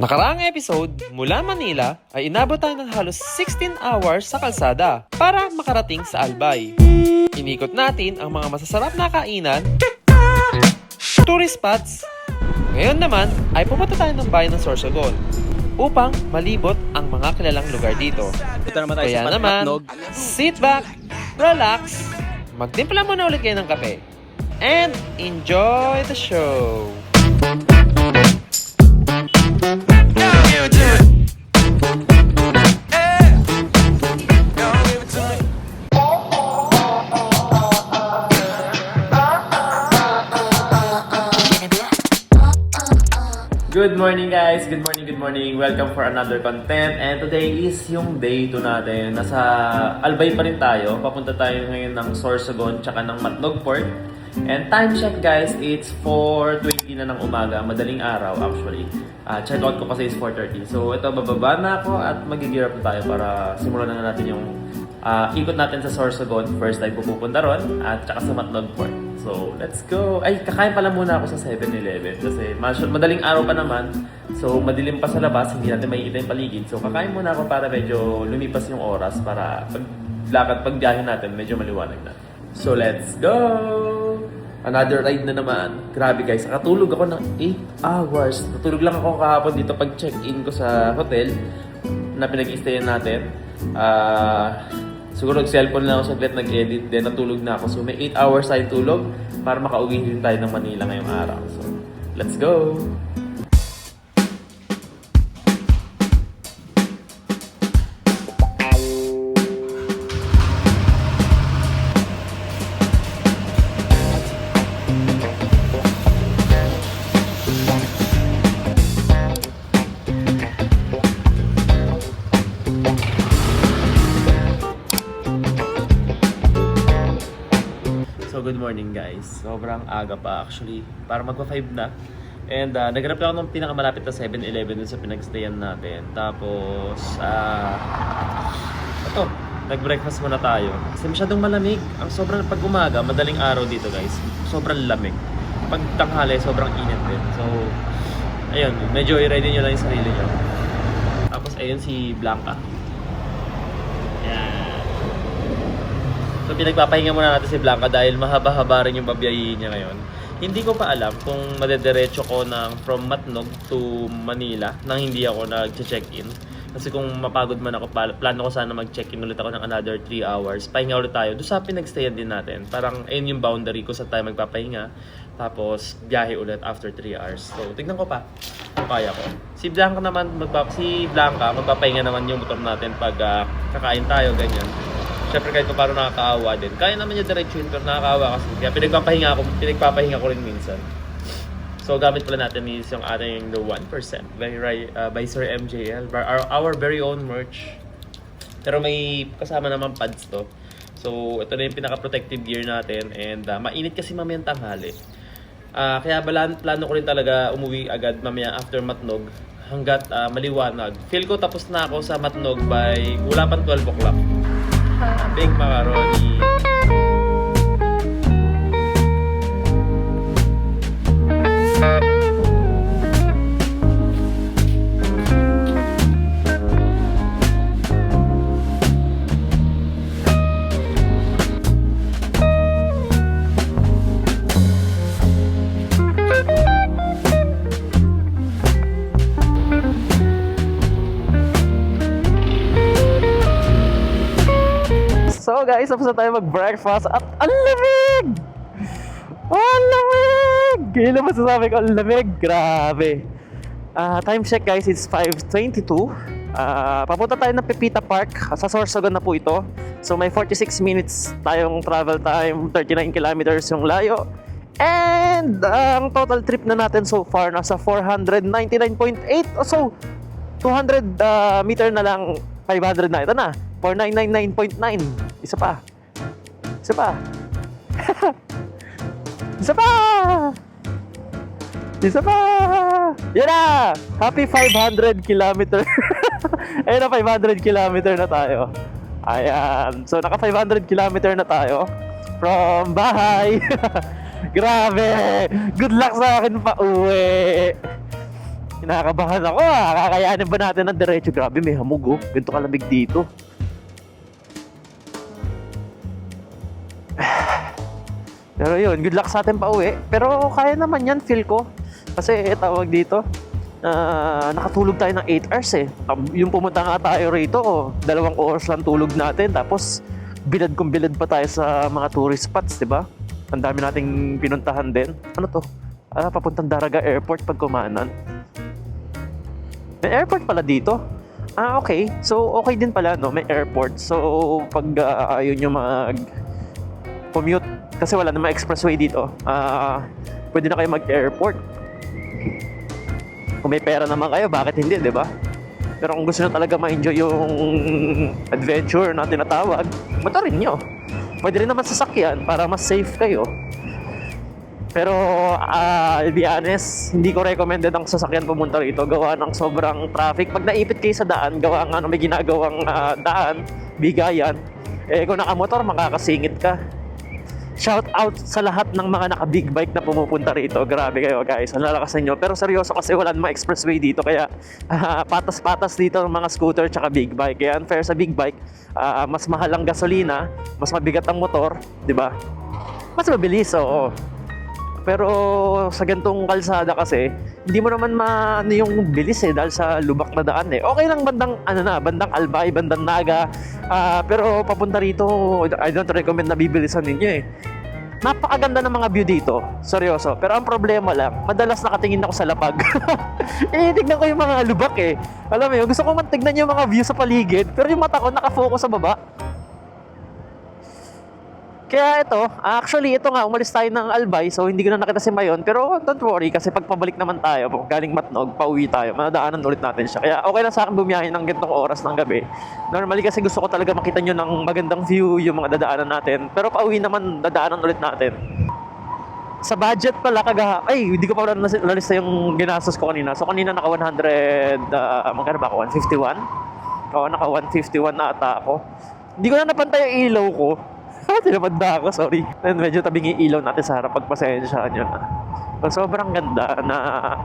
Nakaraang episode, mula Manila ay inabot tayo ng halos 16 hours sa kalsada para makarating sa Albay. Inikot natin ang mga masasarap na kainan, tourist spots. Ngayon naman ay pupunta tayo ng bayan ng Sorsogon upang malibot ang mga kilalang lugar dito. Kaya naman, sit back, relax, magtimpla muna ulit kayo ng kape, and enjoy the show! Good morning guys! Good morning! Welcome for another content. And today is yung day 2 natin. Nasa Albay pa rin tayo. Papunta tayo ngayon ng Sorsogon tsaka ng Matnog Port. And time check guys, it's 4:20 na ng umaga. Madaling araw actually. Check out ko kasi is 4:30. So ito, bababa na ako at mag-gear up na tayo para simulan na natin yung ikot natin sa Sorsogon. First time pupunta ron at tsaka sa Matnog Port. So, let's go! Ay, kakain pala muna ako sa 7-Eleven kasi madaling araw pa naman. So, madilim pa sa labas, hindi natin makikita yung paligid. So, kakain muna ako para medyo lumipas yung oras para pagbiyahe natin, medyo maliwanag na. So, let's go! Another ride na naman. Grabe guys, nakatulog ako ng 8 hours. Natulog lang ako kahapon dito pag check-in ko sa hotel na pinag-i-stayan natin. Siguro nag-cellphone lang ako saglit, nag-edit, then natulog na ako. So may 8 hours tayo tulog para makauwi din tayo ng Manila ngayong araw. So, let's go! So good morning guys. Sobrang aga pa actually. Para magpa-5 na. And naghanap ako ng pinakamalapit na 7-Eleven dun sa pinagstayan natin. Tapos ito, nag-breakfast muna tayo. Kasi masyadong malamig. Ang sobrang pag umaga, madaling araw dito guys. Sobrang lamig. Pag tanghali, sobrang init din. So ayun, medyo i-ready nyo lang yung sarili nyo. Tapos ayun si Blanca. Yan. So pinagpapahinga muna natin si Blanca dahil mahaba-haba rin yung babiyahin niya ngayon. Hindi ko pa alam kung madederecho ko from Matnog to Manila nang hindi ako nag-check-in. Kasi kung mapagod man ako, plano ko sana mag-check-in ulit ako ng another 3 hours. Pahinga ulit tayo. Doon sa pinagstayan din natin. Parang ayun yung boundary ko sa tayo magpapahinga. Tapos biyahe ulit after 3 hours. So tignan ko pa kung kaya ko. Si Blanca magpapahinga naman yung motor natin pag kakain tayo, ganyan. Siyempre kahit paano nakakaawa din. Kaya naman niya diretsuhin pero nakakaawa kasi. Kaya pinagpapahinga ko rin minsan. So gamit pala natin is yung ating The 1% by Sir MJL. Our very own merch. Pero may kasama naman pads to. So ito na yung pinaka-protective gear natin. And mainit kasi mamayang tanghali. Kaya plano ko rin talaga umuwi agad mamaya after Matnog. Hanggat maliwanag. Feel ko tapos na ako sa Matnog by wala pang 12 o'clock. Big macaroni. So guys, tapos na tayo mag-breakfast at ang lamig! Ang lamig! Kailan naman masasabi ko, ang lamig? Grabe! Time check guys, it's 5:22. Papunta tayo ng Pepita Park. Sa Sorsogon na po ito. So may 46 minutes tayong travel time, 39 kilometers yung layo. And ang total trip na natin so far, nasa 499.8 o so 200 meter na lang, 500 na. Ito na, 499.9. Isa pa. Isa pa. Isa pa. Isa pa. Yan na. Happy 500 kilometer. Ayun na, 500 kilometer na tayo. Ayan. So, naka 500 kilometer na tayo from bahay. Grabe. Good luck sa akin pa uwi. Kinakabahan ako kakayanin ba natin ng diretso? Grabe, may hamog oh. Ganito kalamig dito. Pero yun, good luck sa atin pa uwi. Pero kaya naman yan, feel ko. Kasi tawag dito, nakatulog tayo ng 8 hours eh. Yung pumunta nga tayo rito, 2 oras lang tulog natin. Tapos, bilad kung bilad pa tayo sa mga tourist spots, di ba? Ang dami nating pinuntahan din. Ano to? Papuntang Daraga Airport pag kumanan. May airport pala dito. Okay. So, okay din pala, no? May airport. So, pag yun yung mag-commute, kasi wala namang expressway dito, pwede na kayo mag-airport. Kung may pera naman kayo, bakit hindi, di ba? Pero kung gusto nyo talaga ma-enjoy yung adventure na tinatawag, motorin nyo. Pwede rin naman sasakyan para mas safe kayo. Pero, I'll be honest, hindi ko recommended ang sasakyan pumunta rito. Gawa ng sobrang traffic. Pag naipit kayo sa daan, gawa nga may ginagawang daan, bigayan, kung nakamotor, makakasingit ka. Shout out sa lahat ng mga naka-big bike na pumupunta rito. Grabe kayo guys, ang lalakas nyo. Pero seryoso kasi wala namang expressway dito. Kaya patas-patas dito ng mga scooter tsaka big bike. Kaya unfair sa big bike, mas mahal ang gasolina, mas mabigat ang motor, di ba? Mas mabilis, oo. Pero sa gantong kalsada kasi, hindi mo naman maano yung bilis eh dahil sa lubak na daan eh. Okay lang bandang bandang Albay, bandang Naga. Pero papunta rito, I don't recommend na bibilisan ninyo eh. Napakaganda ng mga view dito, seryoso. Pero ang problema lang, madalas nakatingin ako sa lapag. Tignan ko yung mga lubak eh. Alam mo yun, gusto ko man tignan yung mga view sa paligid, pero yung mata ko nakafocus sa baba. Kaya ito, actually ito nga, umalis tayo ng Albay, so hindi ko na nakita si Mayon. Pero don't worry, kasi pag pabalik naman tayo, galing Matnog, pauwi tayo, madaanan ulit natin siya. Kaya okay lang sa akin bumiyahin ng gantong oras ng gabi. Normally kasi gusto ko talaga makita nyo ng magandang view yung mga dadaanan natin. Pero pauwi naman, dadaanan ulit natin. Sa budget pala, hindi ko pa wala nalista yung ginastos ko kanina. So kanina naka 100, magkano ba ako? 151? Oo, naka 151 na ata ako. Hindi ko na napantay yung ilaw ko. Tinamad na ako, sorry. And medyo tabing yung ilaw natin sa harap, pagpasensyaan yun. Sobrang ganda na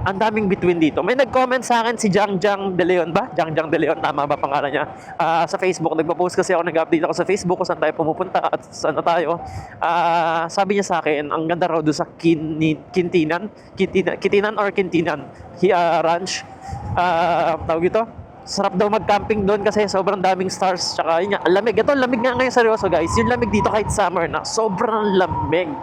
ang daming between dito. May nag-comment sa akin si Jang De Leon ba? Jang De Leon, tama ba pangalan niya? Sa Facebook, nagpo-post kasi ako, nag-update ako sa Facebook kung saan tayo pumupunta at saan na tayo. Sabi niya sa akin, ang ganda raw doon sa Kintinan Ranch. Tawag ito? Sarap daw mag-camping doon kasi sobrang daming stars. Tsaka yun nga, lamig. Ito, lamig nga ngayon, seryoso guys. Yung lamig dito kahit summer na, sobrang lamig.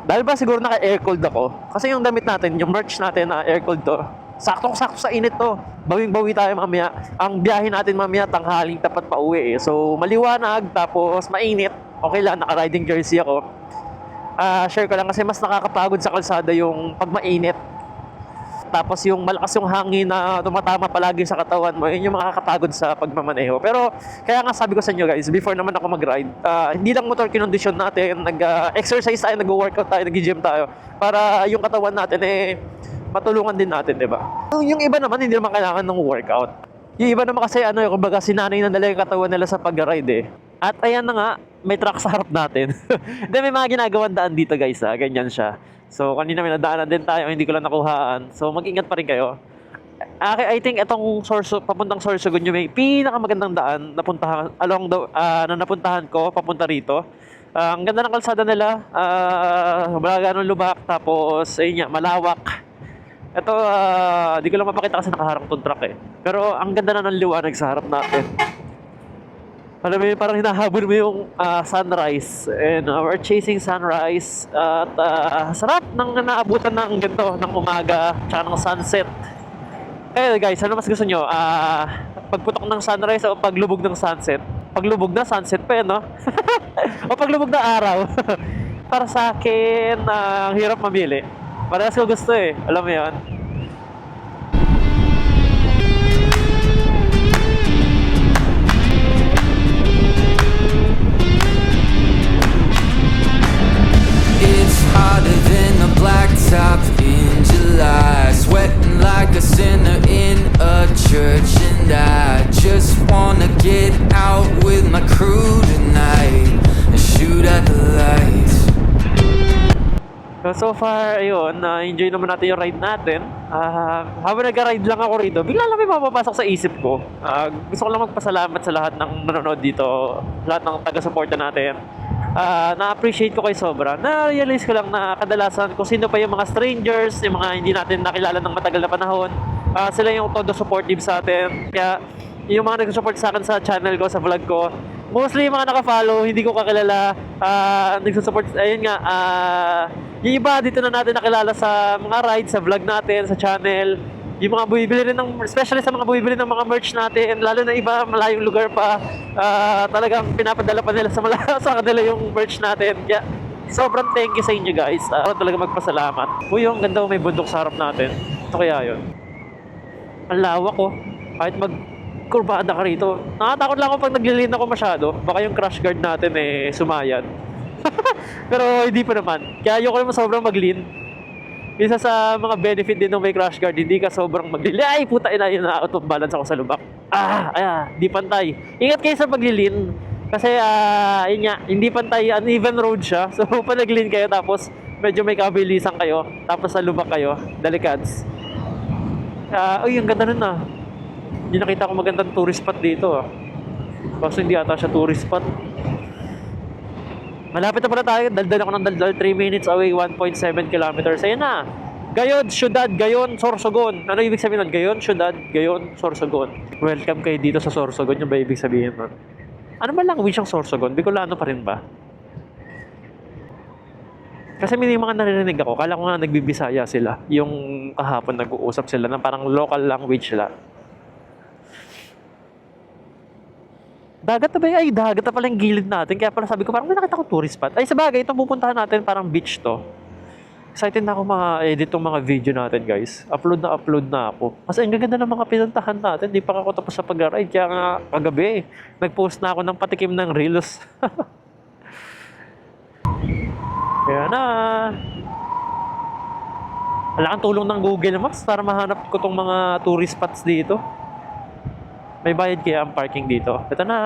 Dahil ba siguro naka-air-cooled ako? Kasi yung damit natin, yung merch natin na air-cooled to, sakto-sakto sa init to. Bawing-bawi tayo mamaya. Ang biyahe natin mamaya, tanghaling tapat pa uwi eh. So, maliwanag, tapos mainit. Okay lang, naka-riding jersey ako. Share ko lang kasi mas nakakapagod sa kalsada yung pag mainit. Tapos yung malakas yung hangin na tumatama palagi sa katawan mo, yun yung makakapagod sa pagmamaneho. Pero kaya nga sabi ko sa inyo guys, before naman ako mag-ride, hindi lang motor kinondisyon natin, nag-exercise tayo, nag-workout tayo, nag-gym tayo, para yung katawan natin matulungan din natin, di ba? Yung iba naman, hindi naman kailangan ng workout. Yung iba naman kasi, kumbaga sinanay na nila yung katawan nila sa pag-ride eh. At ayan na nga, may truck sa harap natin. Then may mga ginagawang daan dito guys, ganyan siya. So, kanina may nadaanan din tayo, hindi ko lang nakuhaan. So, mag-ingat pa rin kayo. I think itong papuntang Sorsogon yung may pinakamagandang daan napuntahan, na napuntahan ko, papunta rito. Ang ganda ng kalsada nila, wala ganun lubak, tapos, ayun nga, malawak. Ito, di ko lang mapakita kasi nakaharang tong truck eh. Pero, ang ganda na ng liwanag sa harap natin. Alam mo yun, parang hinahabol mo yung sunrise. And we're chasing sunrise. At sarap ng naabutan ng ganito, ng umaga, tsaka ng sunset. Guys, ano mas gusto nyo? Pagputok ng sunrise o paglubog ng sunset? Paglubog na, sunset pa yun, no? O paglubog na araw? Para sa akin, ang hirap mamili. Parehas ko gusto eh. Alam mo yun? Hotter than a blacktop in July, sweating like a sinner in a church, and I just wanna get out with my crew tonight and shoot at the lights. So far, ayun, enjoy naman natin yung ride natin. Habang nag-ride lang ako rito, bigla lang may mapapasok sa isip ko. Gusto ko lang magpasalamat sa lahat ng nanonood dito, lahat ng taga-suporta natin. Na-appreciate ko kayo sobra. Na-realize ko lang na kadalasan kung sino pa yung mga strangers, yung mga hindi natin nakilala ng matagal na panahon, sila yung todo supportive sa atin. Kaya yung mga nag-support sa akin sa channel ko, sa vlog ko, mostly yung mga naka-follow, hindi ko kakilala, nagsusupport, ayun nga, yung iba dito na natin nakilala sa mga rides, sa vlog natin, sa channel, yung mga bumibili rin ng, especially sa mga bumibili ng mga merch natin, lalo na iba, malayong lugar pa, talagang pinapadala pa nila sa sa kanila yung merch natin. Kaya, sobrang thank you sa inyo guys. Talaga magpasalamat. Uy, yung ganda may bundok sa harap natin. Ito kaya yun. Ang lawak ko. Kahit kurbada ka rito. Nakatakot lang ako pag naglilin ako masyado. Baka yung crash guard natin sumayan. Pero hindi pa naman. Kaya ayoko naman sobrang maglin. Isa sa mga benefit din ng may crash guard, hindi ka sobrang maglin. Ay, puta ina, yun na out of balance ako sa lubak. Di pantay. Ingat kayo sa paglilin. Kasi, yun nga, hindi pantay, uneven road siya. So, pag naglin kayo, tapos medyo may kabilisan kayo, tapos sa lubak kayo, dalikads. Uy, ang ganda nun Hindi nakita ko magandang tourist spot dito Kasi hindi ata siya tourist spot. Malapit na pala tayo. Daldal ako ng daldal. 3 minutes away, 1.7 kilometers. Ayun na. Gayon, Syudad, Gayon, Sorsogon. Ano ibig sabihin nun? Gayon, Syudad, Gayon, Sorsogon. Welcome kayo dito sa Sorsogon. Yung ba ibig sabihin nun? Ano ba language ang Sorsogon? Bicolano pa rin ba? Kasi may mga naririnig ako. Kala ko nga nagbibisaya sila. Yung kahapon nag-uusap sila ng parang local language sila. Dagat na ba yun? Ay, dagat na pala yung gilid natin. Kaya pala sabi ko, parang may nakita ko tourist spot. Ay, sa bagay, itong pupuntahan natin, parang beach to. Excited na ako edit tong mga video natin, guys. Upload na ako. Kasi ang gaganda ng mga pinuntahan natin. Di pa ako tapos sa pag-ride. Kaya nga, kagabi, nag-post na ako ng patikim ng Reels. Kaya na. Wala kang tulong ng Google Maps para mahanap ko tong mga tourist spots dito. May bayad kaya ang parking dito. Ito na.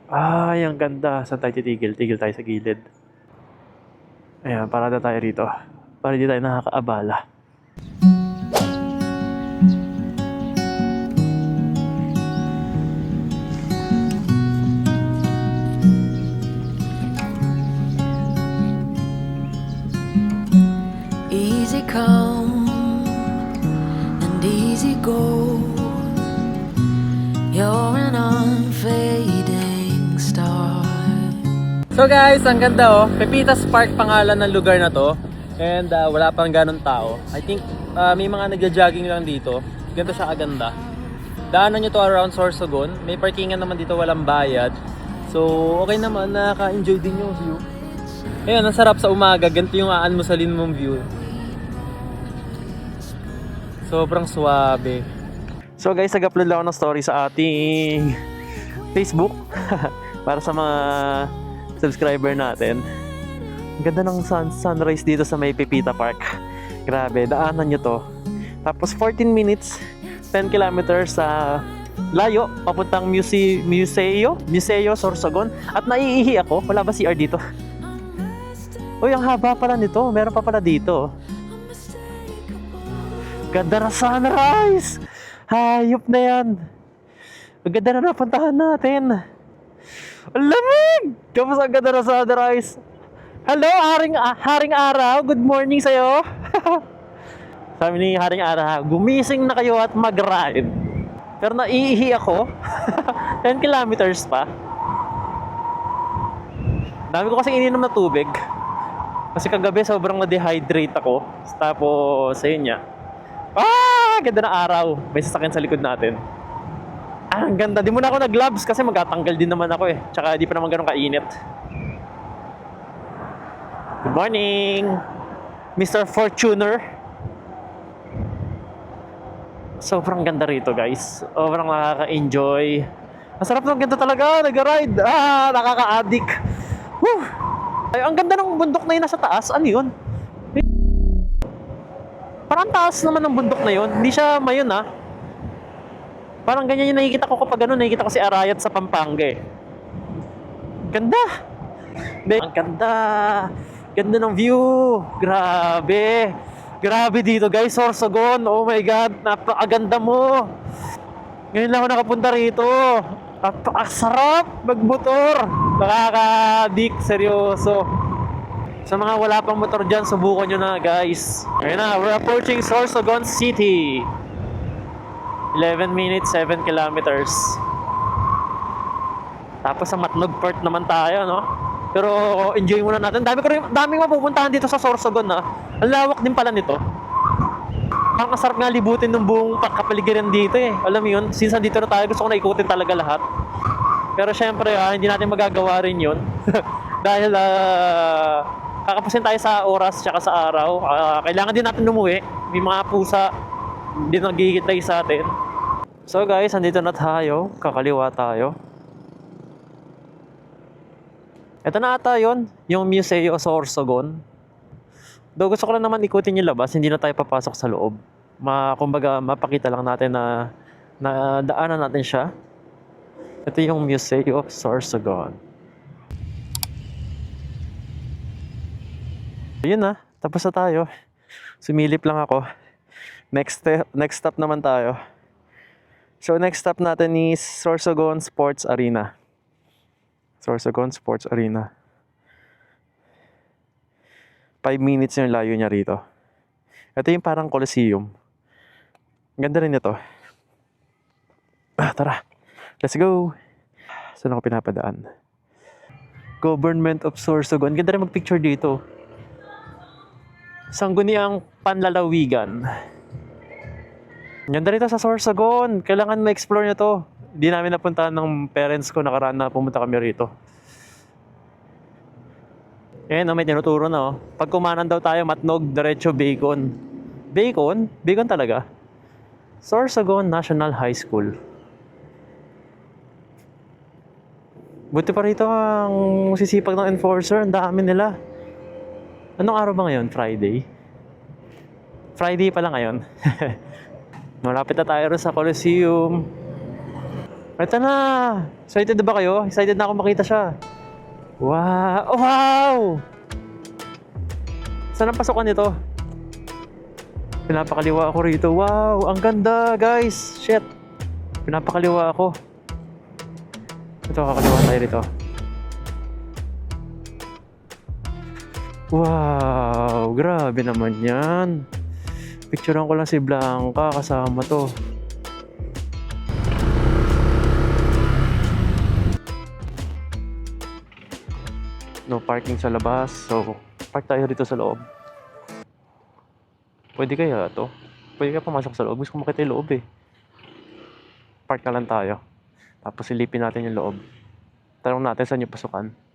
Ay, ang ganda. Saan tayo titigil? Tigil tayo sa gilid. Ayan, parada tayo rito. Para hindi tayo nakakaabala. Easy come and easy go. You're an unfading star. So guys, ang ganda Pepitas Park pangalan ng lugar na to. And wala pang ganun tao. I think may mga nagja-jogging lang dito. Ganito siya kaganda. Daanan nyo to around Sorsogon. May parkingan naman dito, walang bayad. So okay naman, nakaka-enjoy din yung view. Ayun, ang sarap sa umaga. Ganito yung aanmusalin mong view. Sobrang suwabe. So guys, nag-upload lang ako ng story sa ating Facebook para sa mga subscriber natin. Ang ganda ng sunrise dito sa may Pepita Park. Grabe, daanan nyo to. Tapos 14 minutes, 10 kilometers sa layo, papuntang Museo, Sorsogon. At naiihi ako, wala ba CR dito? Uy, ang haba pala nito, meron pa pala dito. Ganda na sunrise! Hayop na yan. Ang ganda na napuntahan natin. Ang lamig! Kapos ang ganda na sunrise. Hello, Haring Araw. Good morning sa'yo. Sabi ni Haring Araw, gumising na kayo at mag-ride. Pero naiihi ako. 10 kilometers pa. Dami ko kasi ininom na tubig. Kasi kagabi sobrang na-dehydrate ako. Tapos, ayun niya. Ganda na araw. May sasakyan sa likod natin. Ang ganda. Di muna ako nag-gloves kasi magtatanggal din naman ako Tsaka di pa naman ganun kainit. Good morning, Mr. Fortuner. Sobrang ganda rito, guys. Sobrang nakaka-enjoy. Masarap ng ganda talaga. Nag-ride. Nakaka-addict. Woo! Ay, ang ganda ng bundok na yun nasa taas. Ano yun? Parang taas naman ng bundok na yun. Hindi siya mayon Parang ganyan yung nakikita ko kapag nakikita ko si Arayat sa Pampanga Ganda! Ang ganda! Ganda ng view. Grabe. Grabe dito guys, Sorsogon. Oh my God, napakaganda mo. Ngayon lang ako nakapunta rito. Napakasarap magmotor. Nakaka-dick, seryoso. Sa mga wala pang motor dyan, subukan nyo na guys. Ngayon na, we're approaching Sorsogon City. 11 minutes, 7 kilometers. Tapos sa Matnog Port naman tayo, no? Pero enjoy muna natin. Daming mapupuntahan dito sa Sorsogon, ha? Ang lawak din pala nito. Ang sarap nga libutin ng buong kapaligiran dito, eh. Alam mo yun, since dito na tayo, gusto ko na ikutin talaga lahat. Pero syempre, hindi natin magagawa rin yun. Dahil kakapusin tayo sa oras tsaka sa araw. Kailangan din natin umuwi. May mga pusa din nagigitay sa atin. So guys, andito na tayo. Kakaliwa tayo. Ito na ata yun, yung Museo Sorsogon. Though gusto ko lang naman ikutin yung labas, hindi na tayo papasok sa loob. Kumbaga, mapakita lang natin na daanan natin siya. Ito yung Museo Sorsogon. Ayun na, tapos na tayo. Sumilip lang ako. Next stop naman tayo. So next stop natin is Sorsogon Sports Arena. Sorsogon Sports Arena. 5 minutes yung layo niya rito. Ito yung parang Coliseum. Ganda rin ito. Tara. Let's go. Saan ako pinapadaan? Government of Sorsogon. Ganda rin mag-picture dito. Sangguniang Panlalawigan. Ganda rito sa Sorsogon. Kailangan ma-explore nyo to. Hindi namin napuntahan ng parents ko nakaraan na pumunta kami rito. Ayan, may tinuturo na. Pag kumanan daw tayo, Matnog, diretso Bacon. Bacon? Bacon talaga? Sorsogon National High School. Buti pa rito ang sisipag ng enforcer. Ang dami nila. Anong araw ba ngayon? Friday? Friday pala ngayon. Malapit na tayo rin sa Coliseum. Ito na! Excited na ba kayo? Excited na ako makita siya. Wow! Oh, wow! Saan ang pasukan nito? Pinapakaliwa ako rito. Wow! Ang ganda, guys! Shit! Pinapakaliwa ako. Ito, kakaliwa tayo rito. Wow! Grabe naman yan. Picturean ko lang si Blanca kasama to. No parking sa labas, so park tayo dito sa loob. Pwede kaya to? Pwede kaya pumasok sa loob? Gusto ko makita yung loob eh. Park na lang tayo. Tapos silipin natin yung loob. Tanong natin saan yung pasukan.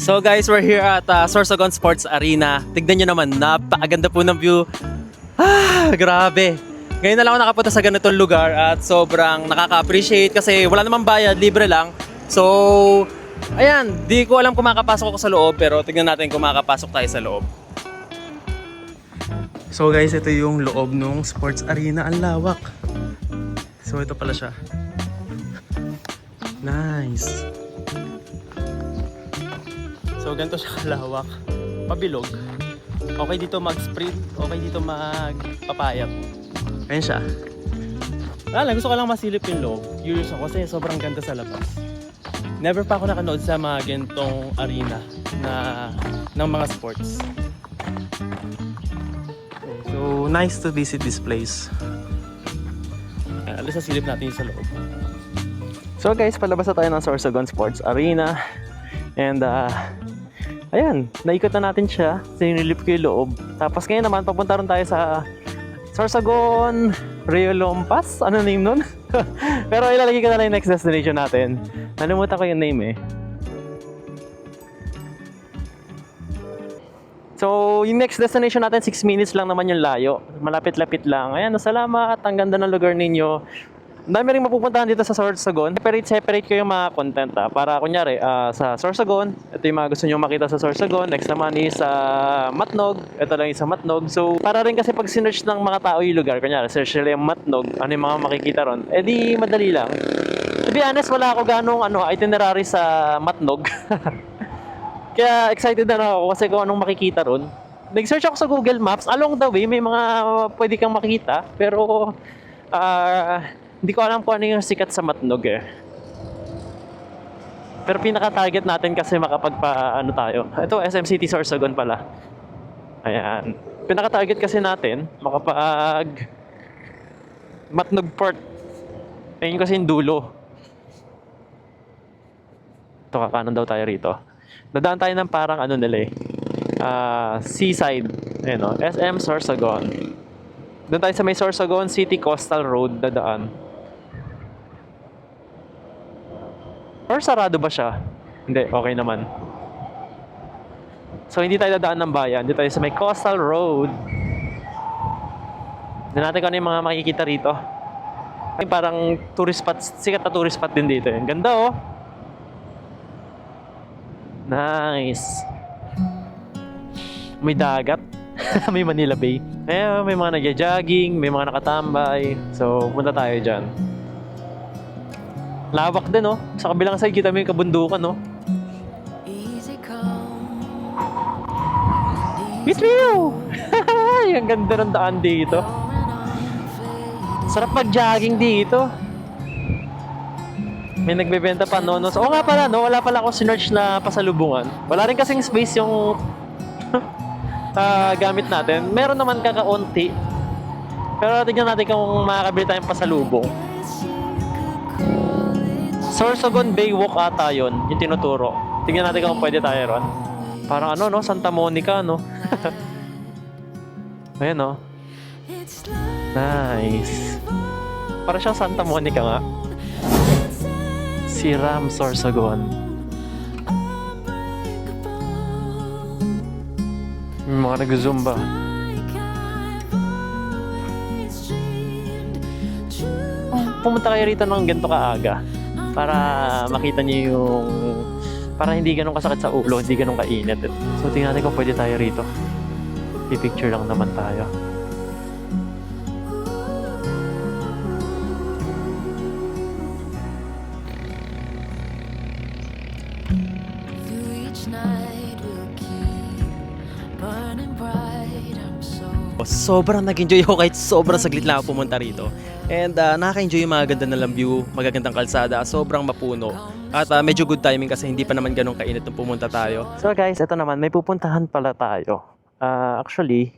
So guys, we're here at Sorsogon Sports Arena. Tignan nyo naman, napakaganda po ng view. Grabe. Ngayon na lang ako nakapunta sa ganitong lugar at sobrang nakaka-appreciate kasi wala namang bayad, libre lang. So, ayan, di ko alam kung makapasok ako sa loob pero tignan natin kung makapasok tayo sa loob. So guys, ito yung loob ng sports arena. Ang lawak. So ito pala siya. Nice. So ganito siya kalawak. Pabilog. Okay dito mag-sprint. Okay dito magpapayat. Ayan siya. Gusto ko lang masilip yung loob. Curious ako kasi sobrang ganda sa labas. Never pa ako nakanood sa mga ganitong arena ng mga sports. So nice to visit this place. Alis na silip natin sa loob. So guys, palabas na tayo ng Sorsogon Sports Arena. And ayan, naikot na natin siya. Sinilip ko yung loob. Tapos ngayon naman, papunta rin tayo sa Sorsogon Riolompas. Ano name nun? Pero ilalagay ko na lang yung next destination natin. Nalimutan ko yung name eh. So, yung next destination natin, 6 minutes lang naman yung layo. Malapit-lapit lang. Ayan, salamat. Ang ganda ng lugar ninyo. Ang dami rin mapupuntahan dito sa Sorsogon. Separate ko yung mga content para kunyari sa Sorsogon, ito yung mga gusto nyo makita sa Sorsogon. Next naman is sa Matnog, ito lang yung sa Matnog. So para rin kasi pag sinearch ng mga tao yung lugar, kunyari search nila yung Matnog, ano yung mga makikita ron, di madali lang. To be honest, wala ako ganong itinerary sa Matnog. Kaya excited na ako kasi kung anong makikita ron. Nag-search ako sa Google Maps, along the way may mga pwede kang makita, pero hindi ko alam kung ano yung sikat sa Matnog eh. Pero pinaka-target natin kasi makapagpa-ano tayo. Ito, SM City Sorsogon pala. Ayan. Pinaka-target kasi natin, makapag Matnog Port. Ayun kasi yung dulo. Ito, kakanan daw tayo rito. Dadaan tayo ng parang ano nila eh. Seaside. Ayan o, SM Sorsogon. Doon tayo sa may Sorsogon City Coastal Road dadaan. Or sarado ba siya? Hindi, okay naman. So hindi tayo dadaan ng bayan. Dito tayo sa may Coastal Road. Hindi natin kung ano yung mga makikita rito. Parang tourist spot, sikat na tourist spot din dito. Ang ganda oh. Nice. May dagat. May Manila Bay. Ayan, may mga nagja-jogging, may mga nakatambay. So, punta tayo dyan. Lawak din, oh. Sa kabilang side, kita mo yung kabundukan, oh. With you! Ang ganda ng daan dito. Sarap mag-jogging dito. May nagbebenta pa nonos. Oo nga pala, no? Wala pala ako sinearch na pasalubungan. Wala rin kasing space yung gamit natin. Meron naman kakaunti. Pero tignan natin kung makakabili tayong pasalubong. Sorsogon Bay Walk ata yun, yung tinuturo. Tignan natin kung pwede tayo ron. Parang ano, no? Santa Monica, no? Ayan, no? Nice. Parang siyang Santa Monica nga. Si Ram Sorsogon. May mga nag-zumba. Pumunta kayo rito ng ganito kaaga para makita niyo yung para hindi ganun kasakit sa ulo, hindi ganun kainit. So tingnan natin kung pwede tayo rito. I-picture lang naman tayo. Sobrang nag-enjoy ako kahit sobrang saglit lang ako pumunta rito. And nakaka-enjoy yung mga ganda na view, magagandang kalsada, sobrang mapuno. At medyo good timing kasi hindi pa naman ganun kainit nung pumunta tayo. So guys, ito naman, may pupuntahan pala tayo. Actually,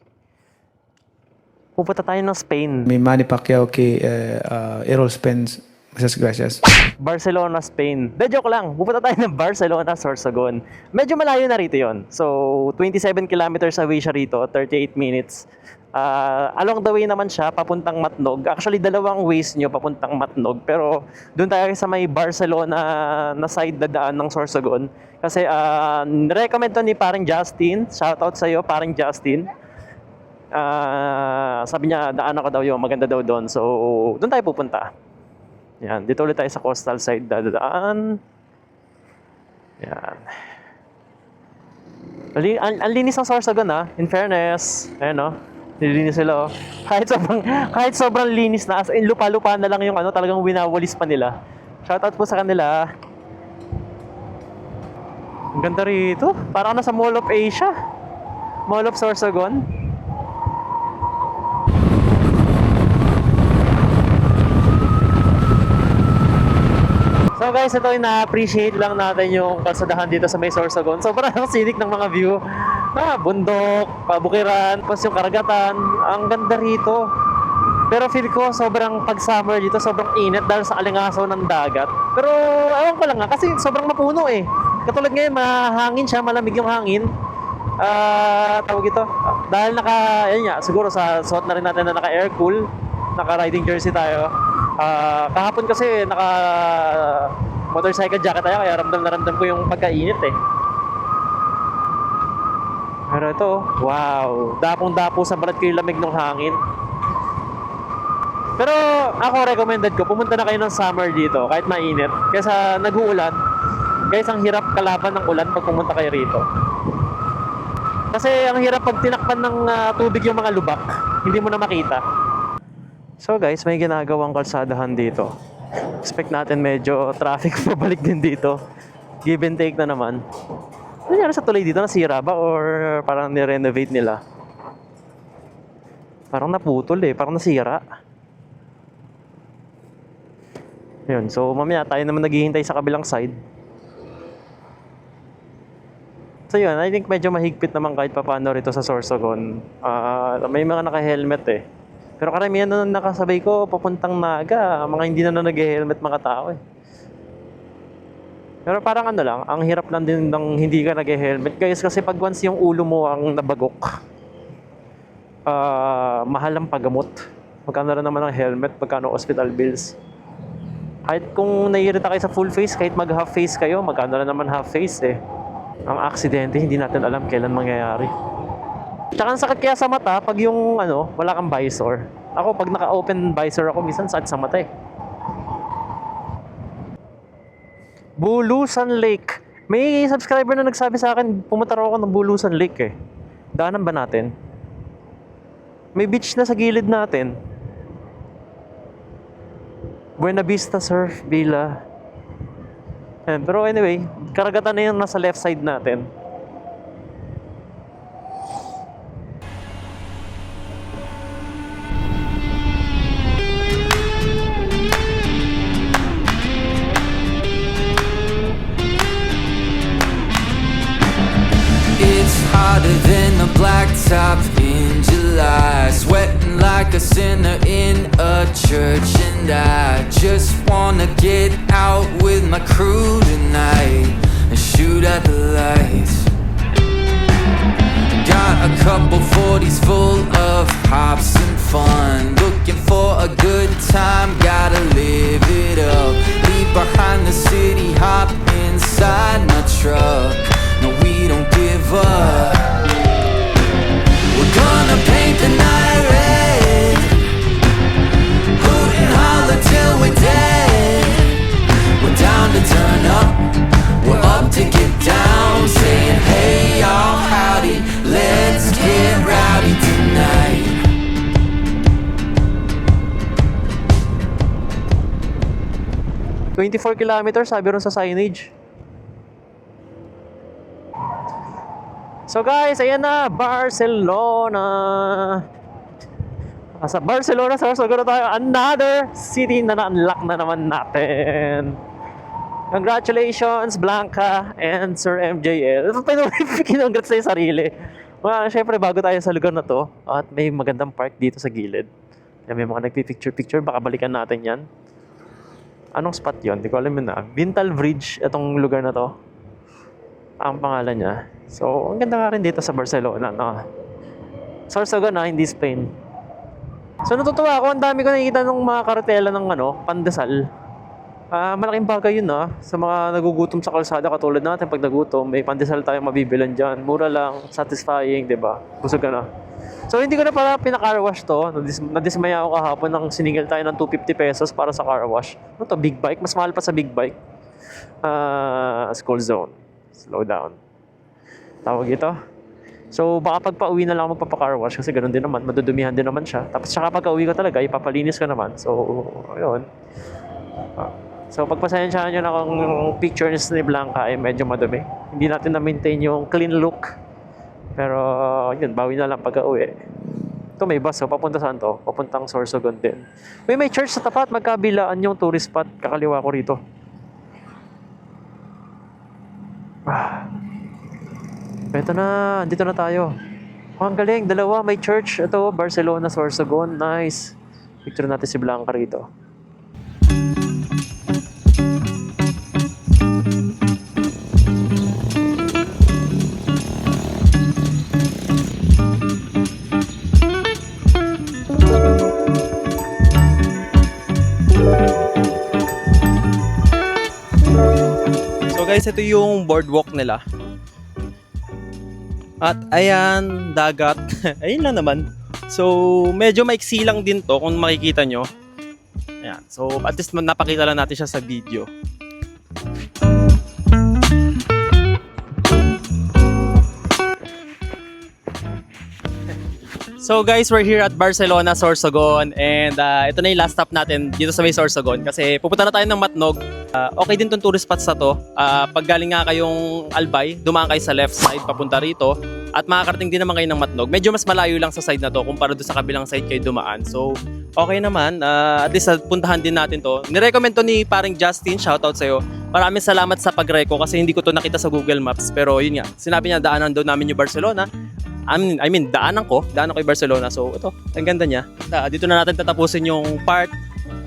pupunta tayo ng Spain. Mi Manny Pacquiao kay Errol Spence. Muchas gracias. Barcelona, Spain. De joke lang, pupunta tayo ng Barcelona, Sorsogon. Medyo malayo na rito yon. So, 27 kilometers away siya rito, 38 minutes. Along the way naman siya, papuntang Matnog. Actually, dalawang ways nyo papuntang Matnog. Pero, doon tayo sa may Barcelona na side dadaan ng Sorsogon. Kasi, recommend to ni parang Justin. Shoutout sa'yo, parang Justin. Sabi niya, daan ako daw yun, maganda daw doon. So, doon tayo pupunta. Yan, dito ulit tayo sa coastal side dadaan. Yan. Ang linis ng Sorsogon in fairness. Ayan no. Nililinis sila oh. Kahit sobrang linis na, as in lupa-lupa na lang yung talagang winawalis pa nila. Shoutout po sa kanila. Ang ganda rito. Parang nasa Mall of Asia. Mall of Sorsogon. So guys, ito yung na-appreciate lang natin yung kalsadahan dito sa may Sorsogon. Sobrang scenic ng mga view. Bundok, pabukiran, tapos yung karagatan. Ang ganda rito. Pero feel ko sobrang pag-summer dito, sobrang init dahil sa alingasaw ng dagat. Pero ewan ko lang nga, kasi sobrang mapuno eh. Katulad ngayon, mahangin siya, malamig yung hangin. Tawag ito. Dahil ayun nga, siguro sa suot na rin natin na naka-air cool, naka-riding jersey tayo. Kahapon kasi naka motorcycle jacket tayo kaya ramdam na ramdam ko yung pagkainit eh. Pero ito, wow, dapong-dapo sa balat ko yung lamig ng hangin. Pero ako recommended ko, pumunta na kayo ng summer dito kahit mainit. Kaysa nag-uulan. Guys, ang hirap kalaban ng ulan pag pumunta kayo rito. Kasi ang hirap pag tinakpan ng tubig yung mga lubak. Hindi mo na makita. So guys, may ginagawang kalsadahan dito. Expect natin medyo traffic pabalik din dito. Give and take na naman. Ano nangyari sa tulay dito? Nasira ba? Or parang ni-renovate nila? Parang naputol eh. Parang nasira. Yun. So mamaya tayo naman naghihintay sa kabilang side. So yun, I think medyo mahigpit naman kahit papaano rito sa Sorsogon. May mga naka-helmet eh. Pero karamihan na nakasabay ko, papuntang Naga, mga hindi na nag-helmet mga tao eh. Pero parang ano lang, ang hirap lang din ng hindi ka nag-helmet. Guys, kasi pag once yung ulo mo ang nabagok, mahal ang paggamot. Magkano rin naman ang helmet, magkano hospital bills. Kahit kung naiirita kayo sa full face, kahit mag-half face kayo, magkano rin naman half face eh. Ang aksidente, hindi natin alam kailan mangyayari. Tsaka ang sakit kaya sa mata pag yung wala kang visor. Ako pag naka-open visor ako, minsan sakit sa mata eh. Bulusan Lake. May subscriber na nagsabi sa akin, pumunta raw ako ng Bulusan Lake eh. Daanan ba natin? May beach na sa gilid natin. Buena Vista Surf Villa. Pero anyway, karagatan na yung nasa left side natin. It's hotter than the blacktop in July, sweating like a sinner in a church, and I just wanna get out with my crew tonight and shoot at the lights. Got a couple 40s full of hops and fun, looking for a good time, gotta live it up. Leave behind the city, hop inside my truck. No, we don't give up. We're gonna paint the night red, hoot and holler till we're dead. We're down to turn up, we're up to get down, saying hey y'all, howdy, let's get rowdy tonight. 24 kilometers, sabi ron sa signage. So guys, ayan na, Barcelona. Sa Barcelona, Sorsogon na tayo. Another city na na-unlock na naman natin. Congratulations, Blanca and Sir MJL. Congrats sa sarili. Siyempre, bago tayo sa lugar na to, at may magandang park dito sa gilid. May mga nagpipicture-picture, baka balikan natin yan. Anong spot yon? Di ko alam yun na. Bintal Bridge, itong lugar na to. Ang pangalan niya. So, ang ganda nga rin dito sa Barcelona, no? Sorsogon na, hindi Spain. So, natutuwa ako. Ang dami ko nakikita ng mga karatela ng pandesal. Malaking bagay yun, sa mga nagugutom sa kalsada katulad natin. Pag nagutom, may pandesal tayo mabibilan dyan. Mura lang, satisfying, di ba? Busog ka na. So, hindi ko na pala pinaka-car wash to. Nadismaya ako kahapon nang siningil tayo ng 250 pesos para sa car wash. Ano to? Big bike? Mas mahal pa sa big bike. School zone. Slow down. Tawag ito. So, baka pag pauwi na lang magpapa-car wash kasi ganun din naman. Madudumihan din naman siya. Tapos, saka pag uwi ko talaga, ipapalinis ko naman. So, ayun. So, pagpasensyahan nyo na kung pictures ni Blanca ay medyo madumi. Hindi natin na-maintain yung clean look. Pero, yun, bawi na lang pag-uwi. Ito may bus, so papunta saan to? Papuntang Sorsogon din. May church sa tapat, magkabilaan yung tourist spot. Kakaliwa ko rito. Ito na, dito na tayo. Ang galing, dalawa, may church. Ito, Barcelona, Sorsogon. Nice. Picture natin si Blanca rito. So guys, ito yung boardwalk nila. At ayan, dagat. Ayun lang naman. So, medyo maiksi lang din to kung makikita nyo. Ayan. So, at least napakita lang natin siya sa video. So guys, we're here at Barcelona, Sorsogon, and ito na yung last stop natin dito sa may Sorsogon kasi pupunta na tayo ng Matnog. Okay din tong tourist spots na to. Pag galing nga kayong Albay, dumaan kayo sa left side papunta rito at makakarating din naman kayo ng Matnog. Medyo mas malayo lang sa side na to kumpara doon sa kabilang side kayo dumaan. So okay naman, at least puntahan din natin to. Nirecommend to ni paring Justin, shoutout sa'yo. Maraming salamat sa pag-reco kasi hindi ko to nakita sa Google Maps. Pero yun nga, sinabi niya daanan daw namin yung Barcelona. I mean, daanan ko yung Barcelona. So, ito, ang ganda niya. Dito na natin tatapusin yung part.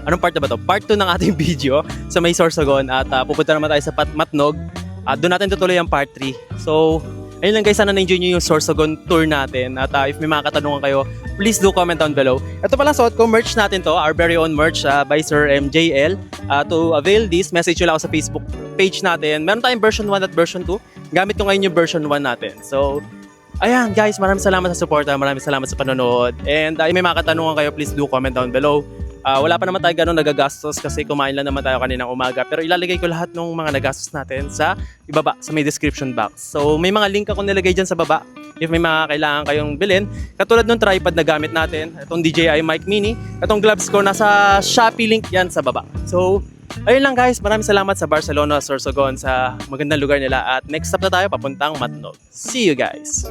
Anong part na ba to? Part 2 ng ating video sa may Sorsogon. At pupunta naman tayo sa Matnog. At doon natin tutuloy ang part 3. So, ayun lang guys, sana na-enjoy nyo yung Sorsogon tour natin. At if may mga katanungan kayo, please do comment down below. Ito pala suot ko, merch natin to. Our very own merch by Sir MJL. To avail this, message nyo lang ako sa Facebook page natin. Meron tayong version 1 at version 2. Gamit ko ngayon yung version 1 natin. So, ayan guys, maraming salamat sa suporta, maraming salamat sa panonood. And may mga katanungan kayo, please do comment down below. Wala pa naman tayo ganun nagagastos kasi kumain lang naman tayo kaninang umaga. Pero ilalagay ko lahat ng mga nagastos natin sa ibaba, sa may description box. So may mga link ako nilagay dyan sa baba. If may mga kailangan kayong bilhin. Katulad ng tripod na gamit natin, itong DJI Mic Mini, itong gloves ko, nasa Shopee link yan sa baba. So ayun lang guys, maraming salamat sa Barcelona, Sorsogon, sa magandang lugar nila. At next stop na tayo, papuntang Matnog. See you guys!